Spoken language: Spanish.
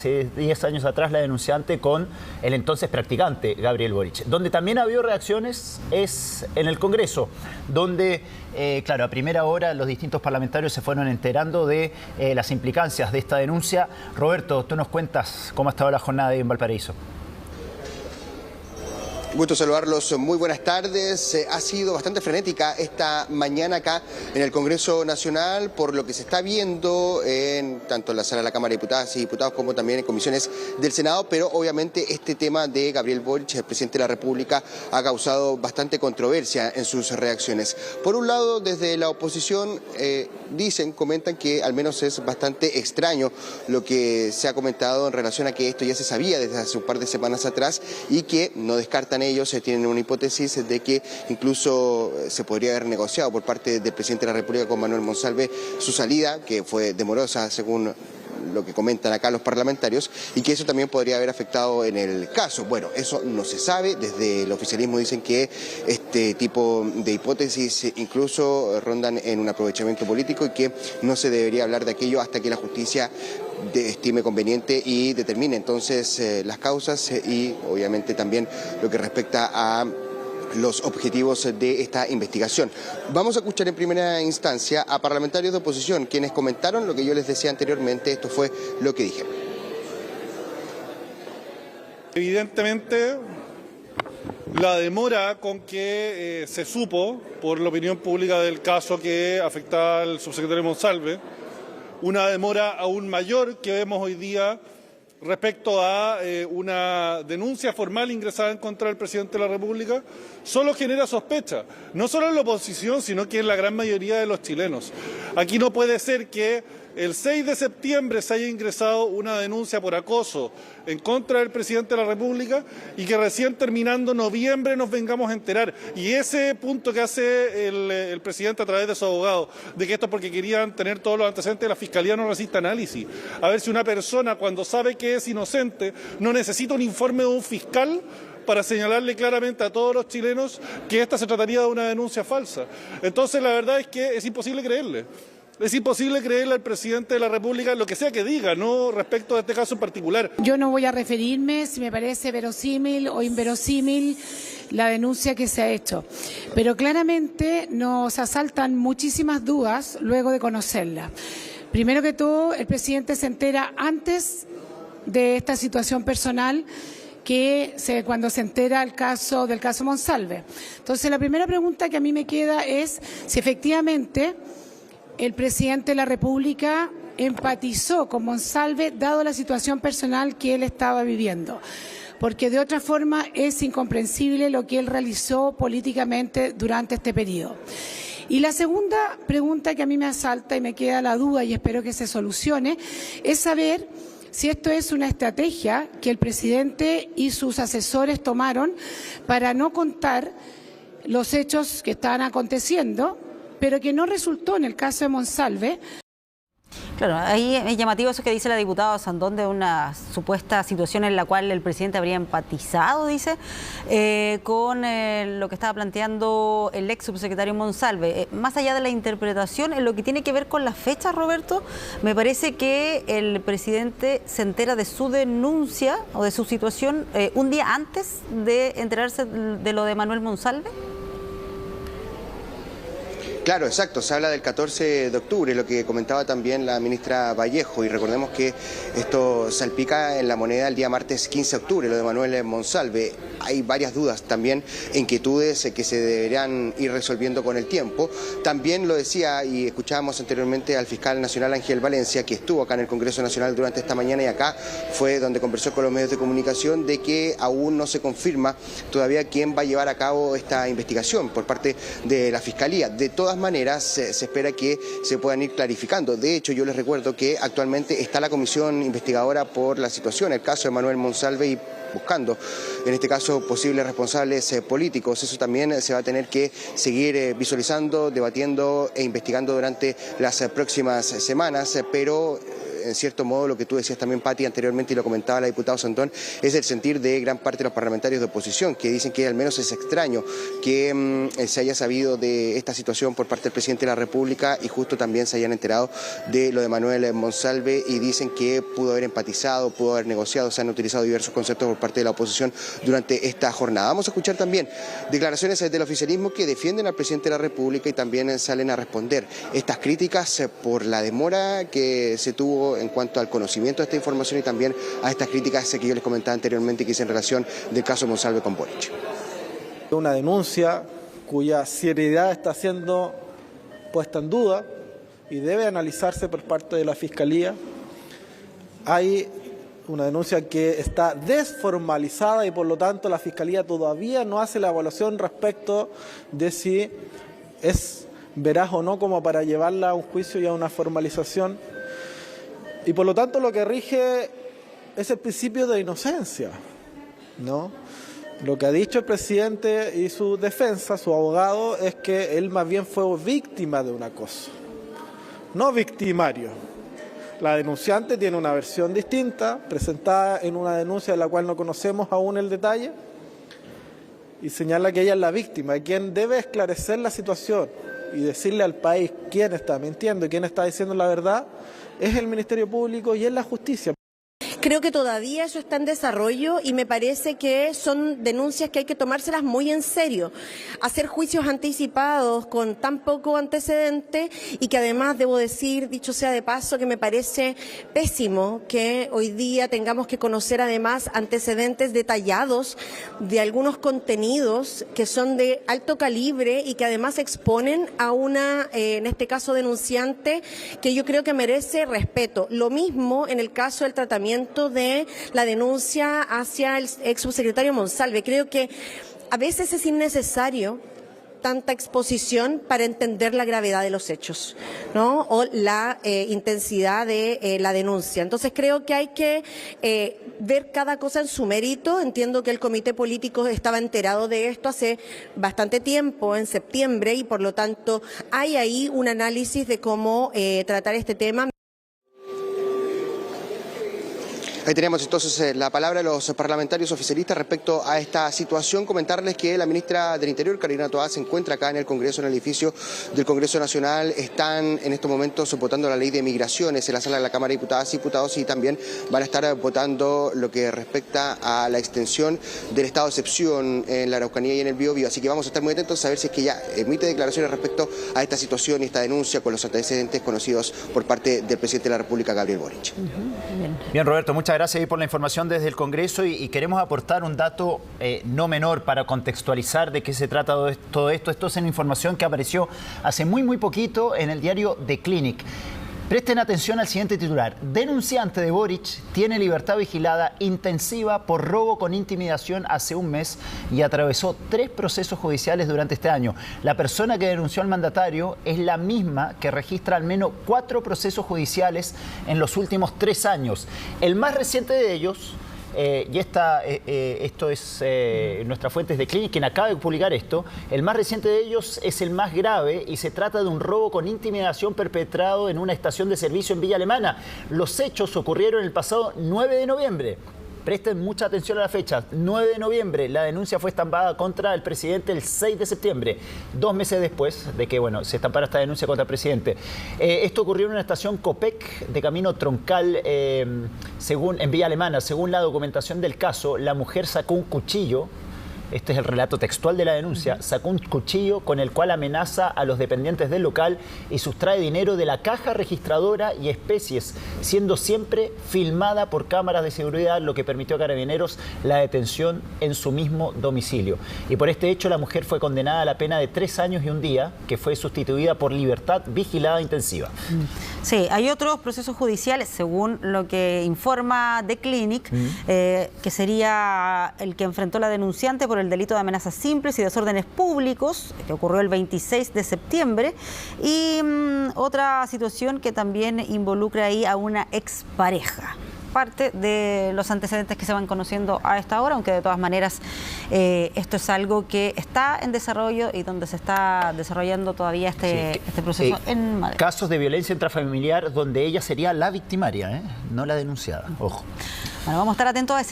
Hace 10 años atrás la denunciante con el entonces practicante Gabriel Boric. Donde también ha habido reacciones es en el Congreso, donde, claro, a primera hora los distintos parlamentarios se fueron enterando de las implicancias de esta denuncia. Roberto, tú nos cuentas cómo ha estado la jornada en Valparaíso. Gusto saludarlos, muy buenas tardes. Ha sido bastante frenética esta mañana acá en el Congreso Nacional por lo que se está viendo tanto en la sala de la Cámara de Diputadas y Diputados como también en comisiones del Senado, pero obviamente este tema de Gabriel Boric, el presidente de la República, ha causado bastante controversia en sus reacciones. Por un lado, desde la oposición comentan que al menos es bastante extraño lo que se ha comentado en relación a que esto ya se sabía desde hace un par de semanas atrás y que no descartan ellos, tienen una hipótesis de que incluso se podría haber negociado por parte del presidente de la República con Manuel Monsalve su salida, que fue demorosa según lo que comentan acá los parlamentarios, y que eso también podría haber afectado en el caso. Bueno, eso no se sabe, desde el oficialismo dicen que este tipo de hipótesis incluso rondan en un aprovechamiento político y que no se debería hablar de aquello hasta que la justicia estime conveniente y determine entonces las causas y obviamente también lo que respecta a los objetivos de esta investigación. Vamos a escuchar en primera instancia a parlamentarios de oposición quienes comentaron lo que yo les decía anteriormente. Esto fue lo que dijeron. Evidentemente, la demora con que se supo por la opinión pública del caso que afectaba al subsecretario Monsalve, una demora aún mayor que vemos hoy día respecto a una denuncia formal ingresada en contra del presidente de la República, solo genera sospecha, no solo en la oposición, sino que en la gran mayoría de los chilenos. Aquí no puede ser que el 6 de septiembre se haya ingresado una denuncia por acoso en contra del presidente de la República y que recién terminando noviembre nos vengamos a enterar. Y ese punto que hace el presidente a través de su abogado, de que esto es porque querían tener todos los antecedentes de la Fiscalía, no resiste análisis. A ver si una persona cuando sabe que es inocente no necesita un informe de un fiscal para señalarle claramente a todos los chilenos que esta se trataría de una denuncia falsa. Entonces la verdad es que es imposible creerle. Es imposible creerle al presidente de la República lo que sea que diga, no respecto a este caso en particular. Yo no voy a referirme si me parece verosímil o inverosímil la denuncia que se ha hecho, pero claramente nos asaltan muchísimas dudas luego de conocerla. Primero que todo, el presidente se entera antes de esta situación personal cuando se entera del caso Monsalve. Entonces, la primera pregunta que a mí me queda es si efectivamente el presidente de la República empatizó con Monsalve dado la situación personal que él estaba viviendo, porque de otra forma es incomprensible lo que él realizó políticamente durante este periodo. Y la segunda pregunta que a mí me asalta y me queda la duda y espero que se solucione es saber si esto es una estrategia que el presidente y sus asesores tomaron para no contar los hechos que estaban aconteciendo, pero que no resultó en el caso de Monsalve. Claro, ahí es llamativo eso que dice la diputada Sandón de una supuesta situación en la cual el presidente habría empatizado, dice, con lo que estaba planteando el ex subsecretario Monsalve. Más allá de la interpretación, en lo que tiene que ver con las fechas, Roberto, me parece que el presidente se entera de su denuncia o de su situación un día antes de enterarse de lo de Manuel Monsalve. Claro, exacto, se habla del 14 de octubre, lo que comentaba también la ministra Vallejo, y recordemos que esto salpica en la moneda el día martes 15 de octubre, lo de Manuel Monsalve. Hay varias dudas también, inquietudes que se deberían ir resolviendo con el tiempo. También lo decía y escuchábamos anteriormente al fiscal nacional Ángel Valencia, que estuvo acá en el Congreso Nacional durante esta mañana y acá fue donde conversó con los medios de comunicación de que aún no se confirma todavía quién va a llevar a cabo esta investigación por parte de la Fiscalía. De todas maneras, se espera que se puedan ir clarificando. De hecho, yo les recuerdo que actualmente está la comisión investigadora por la situación, el caso de Manuel Monsalve, y buscando, en este caso, posibles responsables políticos. Eso también se va a tener que seguir visualizando, debatiendo e investigando durante las próximas semanas, pero en cierto modo lo que tú decías también, Pati, anteriormente, y lo comentaba la diputada Sandón, es el sentir de gran parte de los parlamentarios de oposición, que dicen que al menos es extraño que se haya sabido de esta situación por parte del presidente de la República y justo también se hayan enterado de lo de Manuel Monsalve, y dicen que pudo haber empatizado, pudo haber negociado, se han utilizado diversos conceptos por parte de la oposición durante esta jornada. Vamos a escuchar también declaraciones del oficialismo que defienden al presidente de la República y también salen a responder estas críticas por la demora que se tuvo en cuanto al conocimiento de esta información y también a estas críticas que yo les comentaba anteriormente que hice en relación del caso Monsalve con Boric. Una denuncia cuya seriedad está siendo puesta en duda y debe analizarse por parte de la Fiscalía. Hay una denuncia que está desformalizada y por lo tanto la Fiscalía todavía no hace la evaluación respecto de si es veraz o no como para llevarla a un juicio y a una formalización. Y por lo tanto lo que rige es el principio de inocencia, ¿no? Lo que ha dicho el presidente y su defensa, su abogado, es que él más bien fue víctima de un acoso, no victimario. La denunciante tiene una versión distinta, presentada en una denuncia de la cual no conocemos aún el detalle, y señala que ella es la víctima, y quien debe esclarecer la situación y decirle al país quién está mintiendo y quién está diciendo la verdad, es el Ministerio Público y es la justicia. Creo que todavía eso está en desarrollo y me parece que son denuncias que hay que tomárselas muy en serio. Hacer juicios anticipados con tan poco antecedente y que además debo decir, dicho sea de paso, que me parece pésimo que hoy día tengamos que conocer además antecedentes detallados de algunos contenidos que son de alto calibre y que además exponen a una, en este caso denunciante, que yo creo que merece respeto. Lo mismo en el caso del tratamiento de la denuncia hacia el ex subsecretario Monsalve. Creo que a veces es innecesario tanta exposición para entender la gravedad de los hechos, ¿no? O la intensidad de la denuncia. Entonces creo que hay que ver cada cosa en su mérito. Entiendo que el comité político estaba enterado de esto hace bastante tiempo, en septiembre, y por lo tanto hay ahí un análisis de cómo tratar este tema. Ahí tenemos entonces la palabra de los parlamentarios oficialistas respecto a esta situación. Comentarles que la ministra del Interior, Carolina Toá, se encuentra acá en el Congreso, en el edificio del Congreso Nacional. Están en estos momentos votando la ley de migraciones en la sala de la Cámara de Diputadas y Diputados, y también van a estar votando lo que respecta a la extensión del estado de excepción en la Araucanía y en el Biobío. Así que vamos a estar muy atentos a ver si es que ya emite declaraciones respecto a esta situación y esta denuncia con los antecedentes conocidos por parte del presidente de la República, Gabriel Boric. Bien, Roberto, muchas gracias por la información desde el Congreso y queremos aportar un dato no menor para contextualizar de qué se trata todo esto. Esto es una información que apareció hace muy poquito en el diario The Clinic. Presten atención al siguiente titular. Denunciante de Boric tiene libertad vigilada intensiva por robo con intimidación hace un mes y atravesó 3 procesos judiciales durante este año. La persona que denunció al mandatario es la misma que registra al menos 4 procesos judiciales en los últimos 3 años. El más reciente de ellos... esto es nuestra fuente de Clinic, quien acaba de publicar esto. El más reciente de ellos es el más grave y se trata de un robo con intimidación perpetrado en una estación de servicio en Villa Alemana. Los hechos ocurrieron el pasado 9 de noviembre. Presten mucha atención a la fecha. 9 de noviembre, la denuncia fue estampada contra el presidente el 6 de septiembre, 2 meses después de que se estampara esta denuncia contra el presidente. Esto ocurrió en una estación Copec de camino Troncal, en Villa Alemana. Según la documentación del caso, la mujer sacó un cuchillo. Este es el relato textual de la denuncia. Sacó un cuchillo con el cual amenaza a los dependientes del local y sustrae dinero de la caja registradora y especies, siendo siempre filmada por cámaras de seguridad, lo que permitió a Carabineros la detención en su mismo domicilio. Y por este hecho la mujer fue condenada a la pena de 3 años y 1 día, que fue sustituida por libertad vigilada intensiva. Sí, hay otros procesos judiciales, según lo que informa The Clinic, que sería el que enfrentó la denunciante por el delito de amenazas simples y desórdenes públicos, que ocurrió el 26 de septiembre, y otra situación que también involucra ahí a una expareja. parte de los antecedentes que se van conociendo a esta hora, aunque de todas maneras esto es algo que está en desarrollo y donde se está desarrollando todavía este proceso en Madrid. Casos de violencia intrafamiliar donde ella sería la victimaria, no la denunciada, ojo. Bueno, vamos a estar atentos a ese